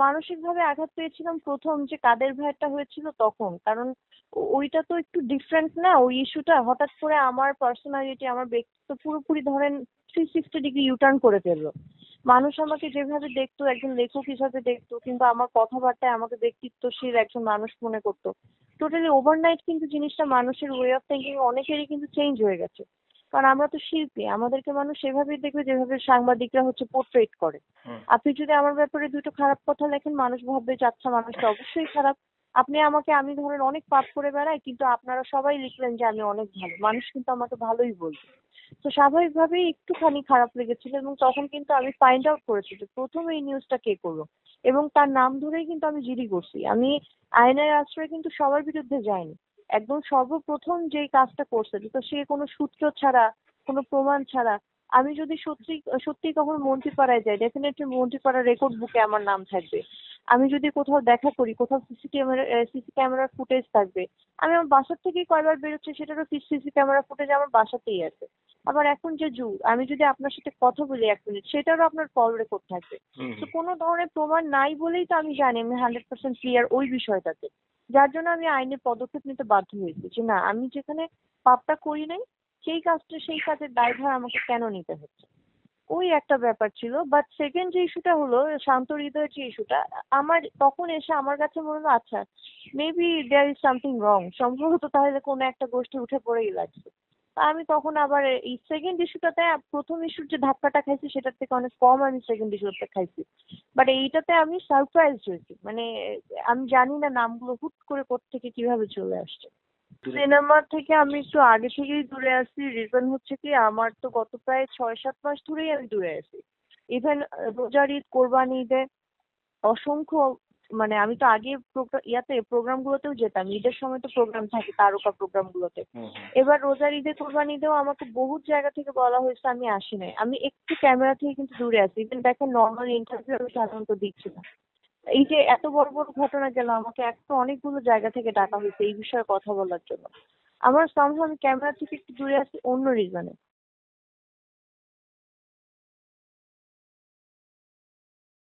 মানসিকভাবে আঘাত পেয়েছিলাম প্রথম যে কাদের ভাইয়েরটা হয়েছিল তখন, কারণ ওইটা তো একটু ডিফারেন্ট না, ওই ইস্যুটা হঠাৎ করে আমার পার্সোনালিটি, আমার ব্যক্তিত্ব পুরোপুরি ধরেন 360 ডিগ্রি ইউটার্ন করে ফেললো। মানুষ আমাকে যেভাবে দেখতো, একজন লেখক হিসাবে দেখতো, কিংবা আমার কথাবার্তায় আমাকে ব্যক্তিত্বশীল একজন মানুষ মনে করতো, টোটালি ওভারনাইট কিন্তু জিনিসটা মানুষের ওয়ে অফ থিঙ্কিং অনেকেরই কিন্তু চেঞ্জ হয়ে গেছে। কারণ আমরা তো শিল্পী, আমাদেরকে মানুষ সেভাবেই দেখবে যেভাবে সাংবাদিকরা হচ্ছে পোর্ট্রেট করে। আপনি যদি আমার ব্যাপারে দুটো খারাপ কথা লেখেন, মানুষ ভাববে যে আচ্ছা মানুষটা অবশ্যই খারাপ। আপনি আমাকে, আমি ধরেন অনেক পাপ করে বেড়াই, কিন্তু আপনারা সবাই লিখলেন যে আমি অনেক ভালো, মানুষ কিন্তু আমাকে ভালোই বলবে। তো স্বাভাবিকভাবেই একটুখানি খারাপ লেগেছিল, এবং তখন কিন্তু আমি ফাইন্ড আউট করেছি যে প্রথম এই নিউজটা কে করলো, এবং তার নাম ধরেই কিন্তু আমি জিডি করছি। আমি আইনের আশ্রয় কিন্তু সবার বিরুদ্ধে যাইনি। একদম সর্বপ্রথম যেই কাজটা করছে, তো সে কোনো সূত্র ছাড়া, কোনো প্রমাণ ছাড়া, আমি যদি সত্যি সত্যি কখনো মন্ত্রীপাড়ায় যাই, ডেফিনেটলি মন্ত্রীপাড়ার রেকর্ড বুকে আমার নাম থাকবে। আমি যদি কোথাও দেখা করি, কোথাও সিসি ক্যামেরার ফুটেজ থাকবে। আমি আমার বাসার থেকেই কয়বার বেরোচ্ছি সেটারও সিসি ক্যামেরা ফুটেজ আমার বাসাতেই আছে। আবার এখন যে যুগ, আমি যদি আপনার সাথে কথা বলি 1 মিনিট, সেটারও আপনার কল রেকর্ড থাকবে। তো কোনো ধরনের প্রমাণ নাই বলেই তো আমি জানি আমি 100% ক্লিয়ার ওই বিষয়টাতে। যার জন্য আমি আইনি পদক্ষেপ নিতে বাধ্য হয়েছি যে না, আমি যেখানে পাপটা করি নাই, সেই কাজটা, সেই কাজের দায়ভার আমাকে কেন নিতে হচ্ছে। ওই একটা ব্যাপার ছিল। বাট সেকেন্ড যে ইস্যুটা হলো, শান্ত হৃদয়ের যে ইস্যুটা, আমার তখন এসে আমার কাছে মনে হলো আচ্ছা maybe there is something wrong, সম্ভবত তাহলে কোনো একটা গোষ্ঠী উঠে পড়েই লাগছে। তা আমি তখন আবার এই সেকেন্ড ইস্যুটাতে, প্রথম ইস্যুর যে ধাক্কাটা খাইছি সেটার থেকে অনেক কম আমি সেকেন্ড ইস্যুতে খাইছি। বাট এইটাতে আমি সারপ্রাইজ হয়েছি, মানে আমি জানি না নামগুলো হুট করে কোত্থেকে কিভাবে চলে আসছে। সিনেমা থেকে আমি একটু আগে থেকেই দূরে আছি। রিজন হচ্ছে কি, আমার তো গত প্রায় 6-7 মাস ধরেই আমি দূরে আছি। ইভেন রোজার ঈদ, কোরবানি ঈদে অসংখ্য, মানে আমি তো আগে প্রোগ্রাম গুলোতেও যেতাম, ঈদের সময় তো প্রোগ্রাম থাকে তারকা প্রোগ্রাম গুলোতে। এবার রোজার ঈদে, কোরবানি ঈদেও আমাকে বহু জায়গা থেকে বলা হয়েছে, আমি আসি নাই। আমি একটু ক্যামেরা থেকে কিন্তু দূরে আছি। ইভেন দেখেন নর্মাল ইন্টারভিউ আমি সাধারণত দিচ্ছি না। এই যে এত বড় বড় ঘটনা গেল, আমাকে একটা অনেকগুলো জায়গা থেকে ডাকা হয়েছে এই বিষয়ে কথা বলার জন্য। আমার সামহাও আমি ক্যামেরা থেকে একটু দূরে আছি অন্য রিজনে।